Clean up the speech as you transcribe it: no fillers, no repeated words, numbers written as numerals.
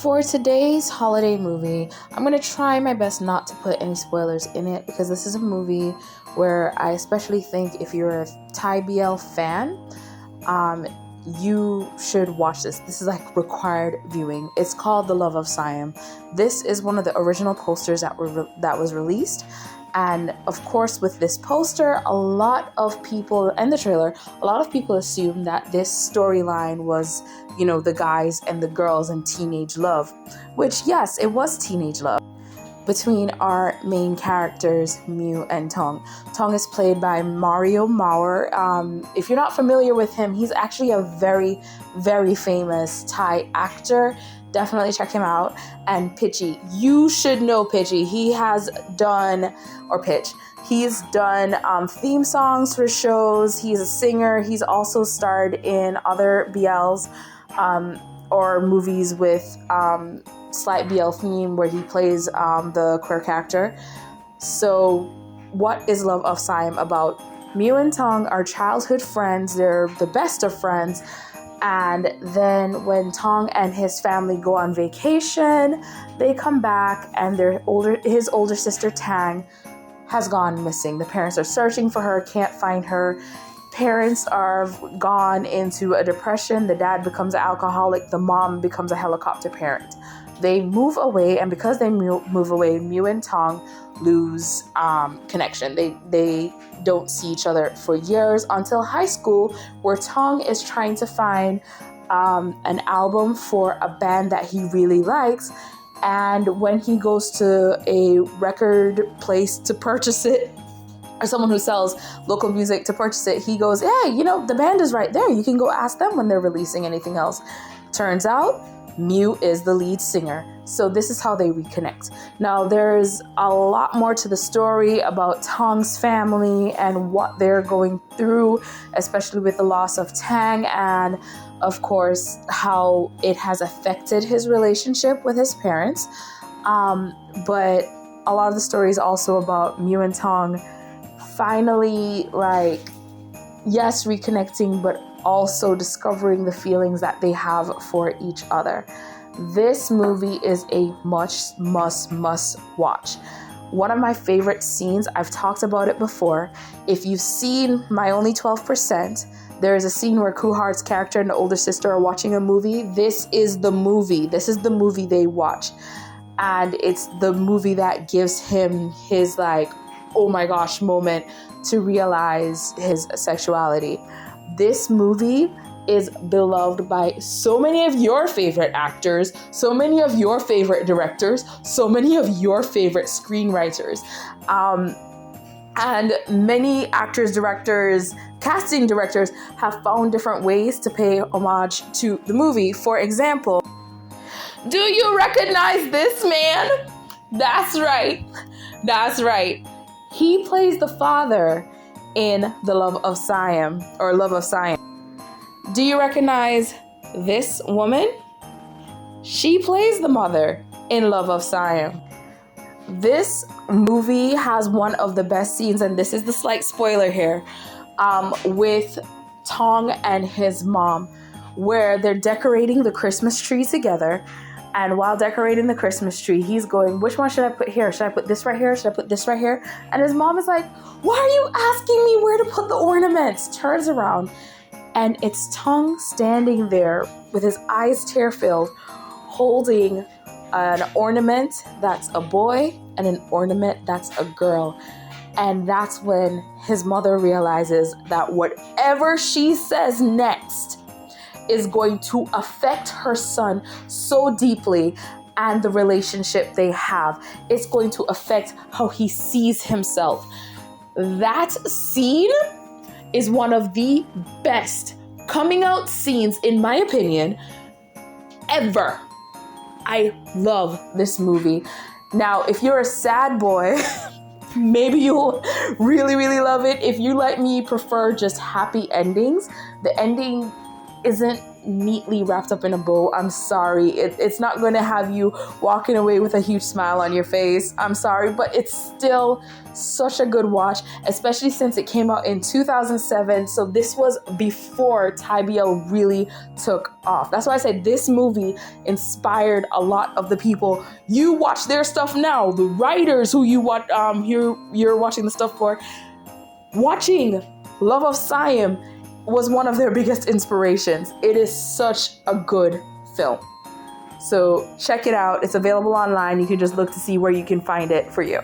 For today's holiday movie, I'm going to try my best not to put any spoilers in it because this is a movie where I especially think if you're a Thai BL fan, you should watch this. This is like required viewing. It's called The Love of Siam. This is one of the original posters that was released. And of course, with this poster, a lot of people, and the trailer, a lot of people assume that this storyline was, the guys and the girls and teenage love, which, yes, it was teenage love between our main characters, Mew and Tong. Tong is played by Mario Mauer. If you're not familiar with him, he's actually a very, very famous Thai actor. Definitely check him out. And Ptchy, you should know Ptchy. He's done theme songs for shows. He's a singer. He's also starred in other BLs or movies with slight BL theme where he plays the queer character. So what is Love of Siam about? Mew and Tong are childhood friends. They're the best of friends. And then when Tong and his family go on vacation, they come back and his older sister Tang has gone missing. The parents are searching for her, can't find her. Parents are gone into a depression. The dad becomes an alcoholic. The mom becomes a helicopter parent. They move away, and because they move away, Mew and Tong lose connection. They don't see each other for years until high school, where Tong is trying to find an album for a band that he really likes. And when he goes to a record place to purchase it, or someone who sells local music to purchase it, he goes, hey, the band is right there. You can go ask them when they're releasing anything else. Turns out, Mew is the lead singer. So this is how they reconnect. Now, there's a lot more to the story about Tong's family and what they're going through, especially with the loss of Tang, and of course, how it has affected his relationship with his parents. But a lot of the story is also about Mew and Tong finally, yes, reconnecting, but also discovering the feelings that they have for each other. This movie is a must watch. One of my favorite scenes, I've talked about it before. If you've seen My Only 12%, there is a scene where Kuhar's character and the older sister are watching a movie. This is the movie. This is the movie they watch. And it's the movie that gives him his oh my gosh moment to realize his sexuality. This movie is beloved by so many of your favorite actors, so many of your favorite directors, so many of your favorite screenwriters. And many actors, directors, casting directors have found different ways to pay homage to the movie. For example, do you recognize this man? That's right. He plays the father in The Love of Siam, or Love of Siam. Do you recognize this woman? She plays the mother in Love of Siam. This movie has one of the best scenes, and this is the slight spoiler here, with Tong and his mom, where they're decorating the Christmas tree together. And while decorating the Christmas tree, he's going, which one should I put here? Should I put this right here? Should I put this right here? And his mom is like, why are you asking me where to put the ornaments? Turns around, and it's Tong standing there with his eyes tear-filled, holding an ornament that's a boy and an ornament that's a girl. And that's when his mother realizes that whatever she says next is going to affect her son so deeply, and the relationship they have. It's going to affect how he sees himself. That scene is one of the best coming out scenes, in my opinion, ever. I love this movie. Now, if you're a sad boy, maybe you'll really, really love it. If you, like me, prefer just happy endings, the ending isn't neatly wrapped up in a bow. I'm sorry. It's not going to have you walking away with a huge smile on your face. I'm sorry, but it's still such a good watch, especially since it came out in 2007. So this was before Thai BL really took off. That's why I said this movie inspired a lot of the people you watch their stuff now, the writers who you watch, you're watching the stuff for. Watching Love of Siam was one of their biggest inspirations. It is such a good film. So check it out. It's available online. You can just look to see where you can find it for you.